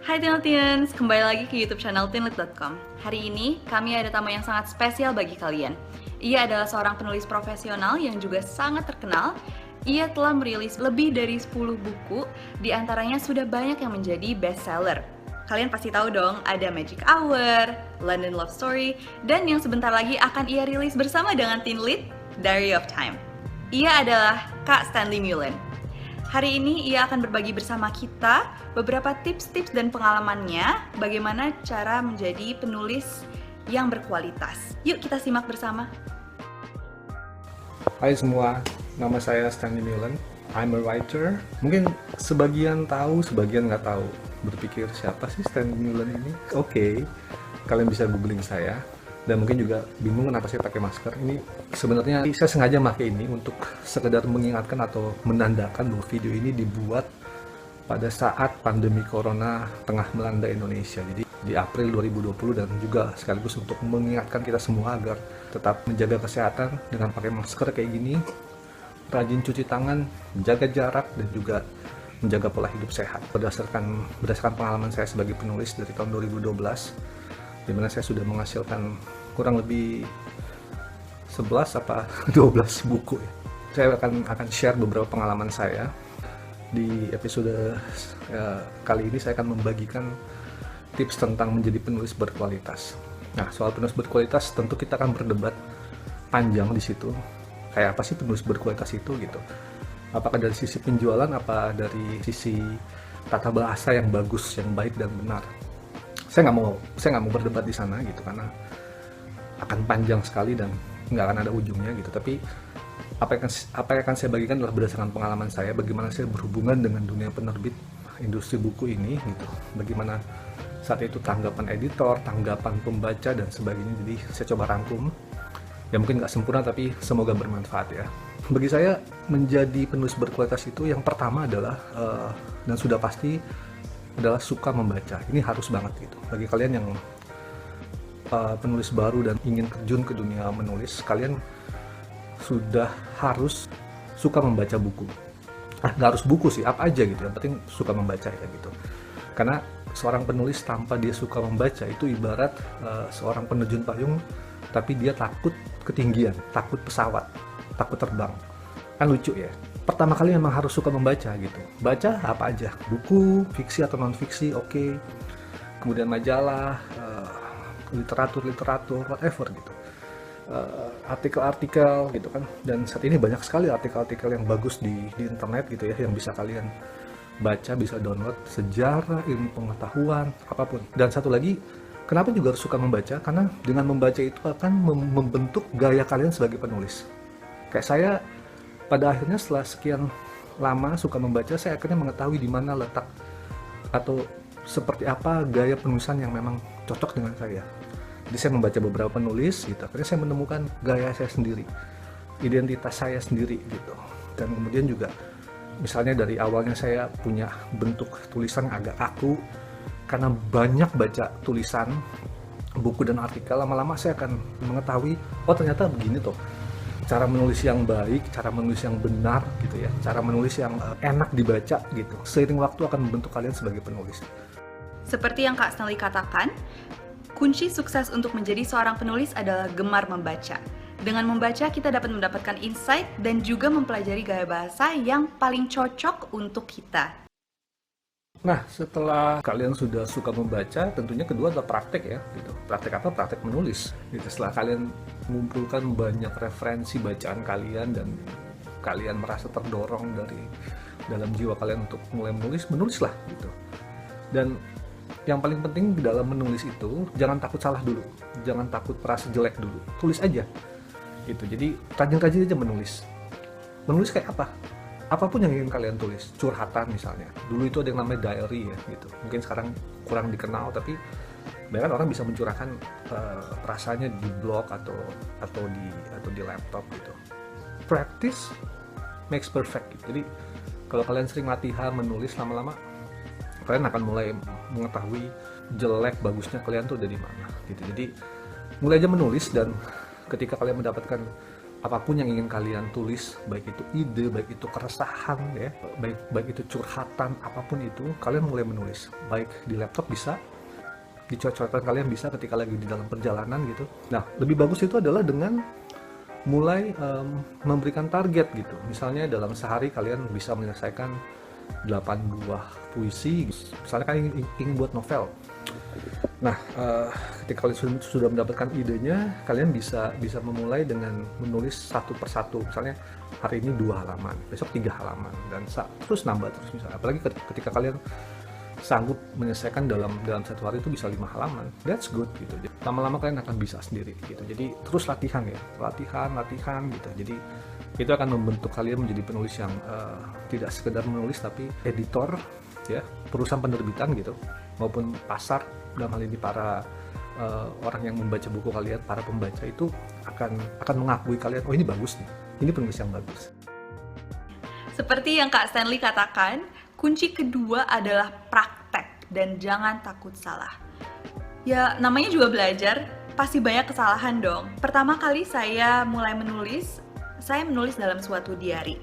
Hai Tinletians, kembali lagi ke YouTube channel tinlit.com. Hari ini kami ada tamu yang sangat spesial bagi kalian. Ia adalah seorang penulis profesional yang juga sangat terkenal. Ia telah merilis lebih dari 10 buku, di antaranya sudah banyak yang menjadi bestseller. Kalian pasti tahu dong, ada Magic Hour, London Love Story, dan yang sebentar lagi akan ia rilis bersama dengan Tinlit, Diary of Time. Ia adalah Kak Stanley Mullen. Hari ini ia akan berbagi bersama kita beberapa tips-tips dan pengalamannya bagaimana cara menjadi penulis yang berkualitas. Yuk kita simak bersama. Hai semua, nama saya Stanley Mullen. I'm a writer. Mungkin sebagian tahu, sebagian nggak tahu. Berpikir siapa sih Stanley Mullen ini? Oke, kalian bisa googling saya. Dan mungkin juga bingung kenapa saya pakai masker. Ini sebenarnya saya sengaja pakai ini untuk sekedar mengingatkan atau menandakan bahwa video ini dibuat pada saat pandemi corona tengah melanda Indonesia. Jadi di April 2020 dan juga sekaligus untuk mengingatkan kita semua agar tetap menjaga kesehatan dengan pakai masker kayak gini, rajin cuci tangan, menjaga jarak dan juga menjaga pola hidup sehat. Berdasarkan pengalaman saya sebagai penulis dari tahun 2012, di mana saya sudah menghasilkan kurang lebih 11 apa 12 buku ya. Saya akan share beberapa pengalaman saya. Di episode kali ini saya akan membagikan tips tentang menjadi penulis berkualitas. Nah, soal penulis berkualitas tentu kita akan berdebat panjang di situ. Kayak apa sih penulis berkualitas itu gitu? Apakah dari sisi penjualan, apa dari sisi tata bahasa yang bagus, yang baik dan benar? Saya nggak mau berdebat di sana gitu karena akan panjang sekali dan nggak akan ada ujungnya gitu. Tapi apa yang akan saya bagikan adalah berdasarkan pengalaman saya, bagaimana saya berhubungan dengan dunia penerbit industri buku ini gitu, bagaimana saat itu tanggapan editor, tanggapan pembaca dan sebagainya. Jadi saya coba rangkum, ya mungkin nggak sempurna tapi semoga bermanfaat ya. Bagi saya menjadi penulis berkualitas itu yang pertama adalah dan sudah pasti adalah suka membaca. Ini harus banget gitu. Bagi kalian yang penulis baru dan ingin terjun ke dunia menulis, kalian sudah harus suka membaca buku. Nggak harus buku sih, apa aja gitu. Yang penting suka membaca ya gitu. Karena seorang penulis tanpa dia suka membaca itu ibarat seorang penerjun payung tapi dia takut ketinggian, takut pesawat, takut terbang. Kan lucu ya. Pertama kali memang harus suka membaca gitu. Baca apa aja, buku, fiksi atau non-fiksi, oke. Kemudian majalah, literatur, whatever gitu. Artikel-artikel gitu kan. Dan saat ini banyak sekali artikel-artikel yang bagus di internet gitu ya, yang bisa kalian baca, bisa download, sejarah, ilmu pengetahuan, apapun. Dan satu lagi, kenapa juga harus suka membaca? Karena dengan membaca itu akan membentuk gaya kalian sebagai penulis. Kayak saya pada akhirnya setelah sekian lama suka membaca, saya akhirnya mengetahui di mana letak atau seperti apa gaya penulisan yang memang cocok dengan saya. Jadi saya membaca beberapa penulis gitu, akhirnya saya menemukan gaya saya sendiri, identitas saya sendiri gitu. Dan kemudian juga misalnya dari awalnya saya punya bentuk tulisan agak kaku, karena banyak baca tulisan, buku dan artikel, lama-lama saya akan mengetahui, oh ternyata begini tuh cara menulis yang baik, cara menulis yang benar gitu ya, cara menulis yang enak dibaca gitu. Seiring waktu akan membentuk kalian sebagai penulis. Seperti yang Kak Stanley katakan, kunci sukses untuk menjadi seorang penulis adalah gemar membaca. Dengan membaca kita dapat mendapatkan insight dan juga mempelajari gaya bahasa yang paling cocok untuk kita. Nah, setelah kalian sudah suka membaca, tentunya kedua adalah praktek ya gitu. Praktek apa? Praktek menulis gitu. Setelah kalian mengumpulkan banyak referensi bacaan kalian dan kalian merasa terdorong dari dalam jiwa kalian untuk mulai menulislah gitu. Dan yang paling penting di dalam menulis itu, jangan takut salah dulu, jangan takut merasa jelek dulu, tulis aja gitu. Jadi rajin-rajin aja menulis. Menulis kayak apa? Apapun yang ingin kalian tulis, curhatan misalnya. Dulu itu ada yang namanya diary ya gitu. Mungkin sekarang kurang dikenal, tapi bahkan orang bisa mencurahkan perasaannya di blog atau di laptop gitu. Practice makes perfect gitu. Jadi kalau kalian sering latihan menulis, lama-lama kalian akan mulai mengetahui jelek bagusnya kalian tuh ada di mana gitu. Jadi mulai aja menulis, dan ketika kalian mendapatkan apapun yang ingin kalian tulis, baik itu ide, baik itu keresahan ya, baik itu curhatan, apapun itu, kalian mulai menulis. Baik di laptop bisa, di coret-coretan kalian bisa ketika lagi di dalam perjalanan gitu. Nah, lebih bagus itu adalah dengan mulai memberikan target gitu. Misalnya dalam sehari kalian bisa menyelesaikan 8 buah puisi. Misalnya kalian ingin buat novel. Nah, ketika kalian sudah mendapatkan idenya, kalian bisa memulai dengan menulis satu persatu. Misalnya hari ini 2 halaman, besok 3 halaman, dan terus nambah terus misalnya. Apalagi ketika kalian sanggup menyelesaikan dalam satu hari itu bisa 5 halaman, that's good gitu. Lama-lama kalian akan bisa sendiri gitu. Jadi terus latihan ya, latihan gitu. Jadi itu akan membentuk kalian menjadi penulis yang tidak sekedar menulis tapi editor ya, perusahaan penerbitan gitu, maupun pasar, dalam hal ini para orang yang membaca buku kalian, para pembaca itu akan mengakui kalian, oh ini bagus nih, ini penulis yang bagus. Seperti yang Kak Stanley katakan, kunci kedua adalah praktek dan jangan takut salah. Ya, namanya juga belajar, pasti banyak kesalahan dong. Pertama kali saya mulai menulis, saya menulis dalam suatu diary.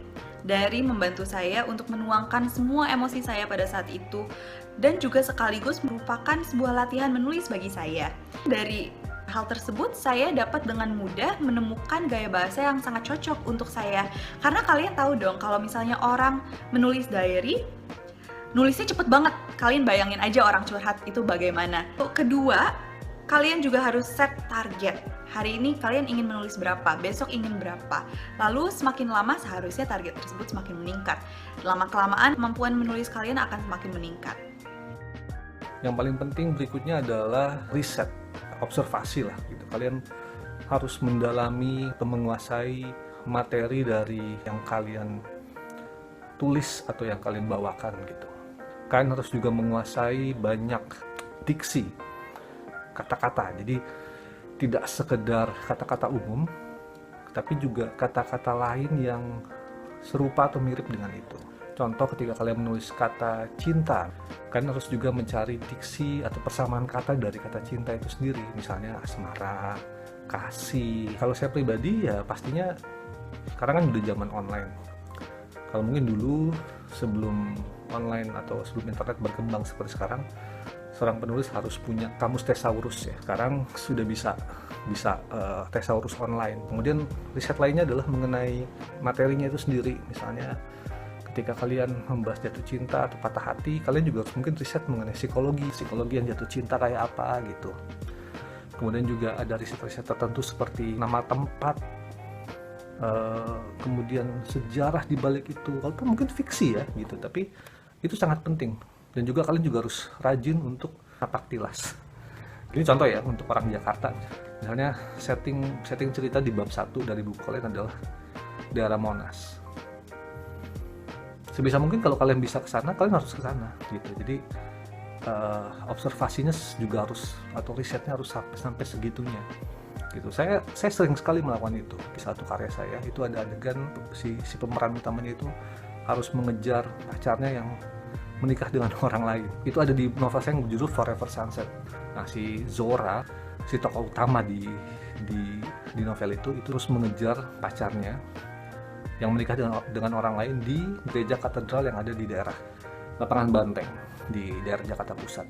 Dari membantu saya untuk menuangkan semua emosi saya pada saat itu, dan juga sekaligus merupakan sebuah latihan menulis bagi saya. Dari hal tersebut, saya dapat dengan mudah menemukan gaya bahasa yang sangat cocok untuk saya. Karena kalian tahu dong, kalau misalnya orang menulis diary, nulisnya cepet banget. Kalian bayangin aja orang curhat itu bagaimana. Kedua, kalian juga harus set target. Hari ini kalian ingin menulis berapa, besok ingin berapa. Lalu semakin lama seharusnya target tersebut semakin meningkat. Lama-kelamaan kemampuan menulis kalian akan semakin meningkat. Yang paling penting berikutnya adalah riset, observasi lah gitu. Kalian harus mendalami atau menguasai materi dari yang kalian tulis atau yang kalian bawakan gitu. Kalian harus juga menguasai banyak diksi, kata-kata. Jadi tidak sekedar kata-kata umum, tapi juga kata-kata lain yang serupa atau mirip dengan itu. Contoh, ketika kalian menulis kata cinta, kalian harus juga mencari diksi atau persamaan kata dari kata cinta itu sendiri. Misalnya asmara, kasih. Kalau saya pribadi ya pastinya sekarang kan udah zaman online. Kalau mungkin dulu sebelum online atau sebelum internet berkembang seperti sekarang, seorang penulis harus punya kamus thesaurus ya. Sekarang sudah bisa thesaurus online. Kemudian riset lainnya adalah mengenai materinya itu sendiri. Misalnya ketika kalian membahas jatuh cinta atau patah hati, kalian juga harus mungkin riset mengenai psikologi yang jatuh cinta kayak apa gitu. Kemudian juga ada riset-riset tertentu seperti nama tempat, kemudian sejarah di balik itu, walaupun mungkin fiksi ya gitu, tapi itu sangat penting. Dan juga kalian juga harus rajin untuk napak tilas. Ini contoh ya untuk orang Jakarta, misalnya setting cerita di bab 1 dari buku kalian adalah daerah Monas. Sebisa mungkin kalau kalian bisa ke sana, kalian harus ke sana gitu. Jadi observasinya juga harus, atau risetnya harus sampai segitunya gitu. Saya sering sekali melakukan itu di satu karya saya. Itu ada adegan si pemeran utamanya itu harus mengejar pacarnya yang menikah dengan orang lain. Itu ada di novel saya yang berjudul Forever Sunset. Nah, si Zora, si tokoh utama di novel itu terus mengejar pacarnya yang menikah dengan orang lain di gereja katedral yang ada di daerah Lapangan Banteng di daerah Jakarta Pusat.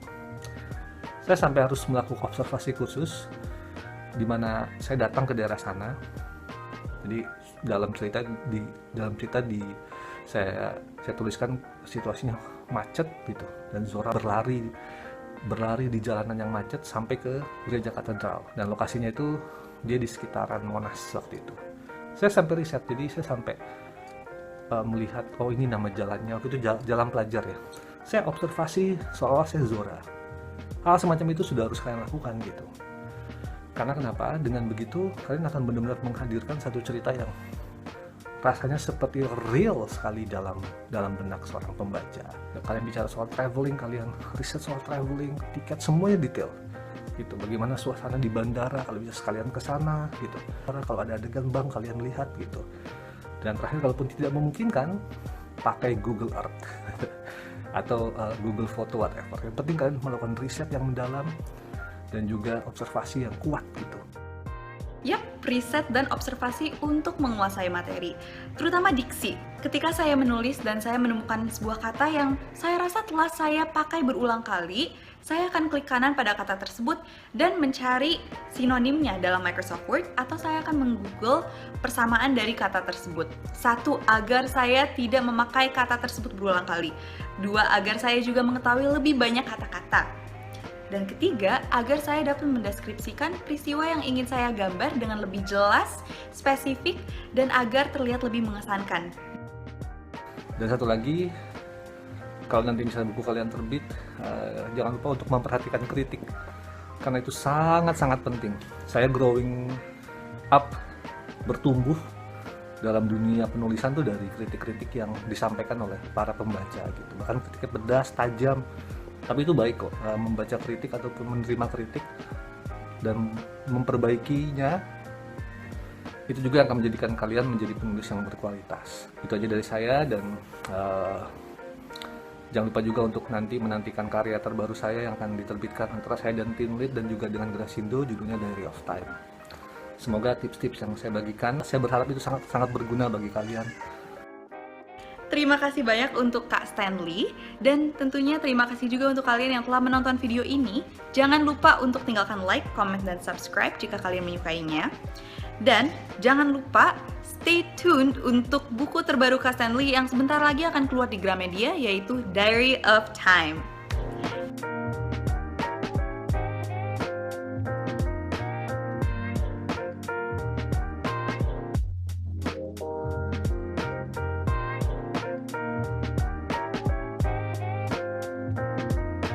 Saya sampai harus melakukan observasi khusus di mana saya datang ke daerah sana. Jadi dalam cerita saya tuliskan situasinya macet gitu, dan Zora berlari di jalanan yang macet sampai ke gereja katedral, dan lokasinya itu dia di sekitaran Monas waktu itu. Saya sampai riset, jadi saya sampai melihat, oh ini nama jalannya, waktu itu jalan pelajar ya. Saya observasi seolah-olah saya Zora. Hal semacam itu sudah harus kalian lakukan gitu. Karena kenapa? Dengan begitu kalian akan benar-benar menghadirkan satu cerita yang rasanya seperti real sekali dalam benak seorang pembaca. Kalian bicara soal traveling, kalian riset soal traveling, tiket, semuanya detail gitu. Bagaimana suasana di bandara, kalau bisa sekalian ke sana gitu. Karena kalau ada adegan bank, kalian lihat gitu. Dan terakhir, kalaupun tidak memungkinkan, pakai Google Earth atau Google Photo, whatever. Yang penting kalian melakukan riset yang mendalam dan juga observasi yang kuat gitu. Yap, preset dan observasi untuk menguasai materi, terutama diksi. Ketika saya menulis dan saya menemukan sebuah kata yang saya rasa telah saya pakai berulang kali, saya akan klik kanan pada kata tersebut dan mencari sinonimnya dalam Microsoft Word, atau saya akan meng-google persamaan dari kata tersebut. 1. Agar saya tidak memakai kata tersebut berulang kali. 2. Agar saya juga mengetahui lebih banyak kata-kata. Dan ketiga, agar saya dapat mendeskripsikan peristiwa yang ingin saya gambar dengan lebih jelas, spesifik, dan agar terlihat lebih mengesankan. Dan satu lagi, kalau nanti misalnya buku kalian terbit, jangan lupa untuk memperhatikan kritik, karena itu sangat-sangat penting. Saya growing up, bertumbuh dalam dunia penulisan tuh dari kritik-kritik yang disampaikan oleh para pembaca gitu. Bahkan kritiknya pedas, tajam, tapi itu baik kok, membaca kritik ataupun menerima kritik dan memperbaikinya. Itu juga akan menjadikan kalian menjadi penulis yang berkualitas. Itu aja dari saya, dan jangan lupa juga untuk menantikan karya terbaru saya yang akan diterbitkan antara saya dan tim lead dan juga dengan Grasindo, judulnya Diary of Time. Semoga tips-tips yang saya bagikan, saya berharap itu sangat berguna bagi kalian. Terima kasih banyak untuk Kak Stanley, dan tentunya terima kasih juga untuk kalian yang telah menonton video ini. Jangan lupa untuk tinggalkan like, comment, dan subscribe jika kalian menyukainya. Dan jangan lupa stay tuned untuk buku terbaru Kak Stanley yang sebentar lagi akan keluar di Gramedia, yaitu Diary of Time.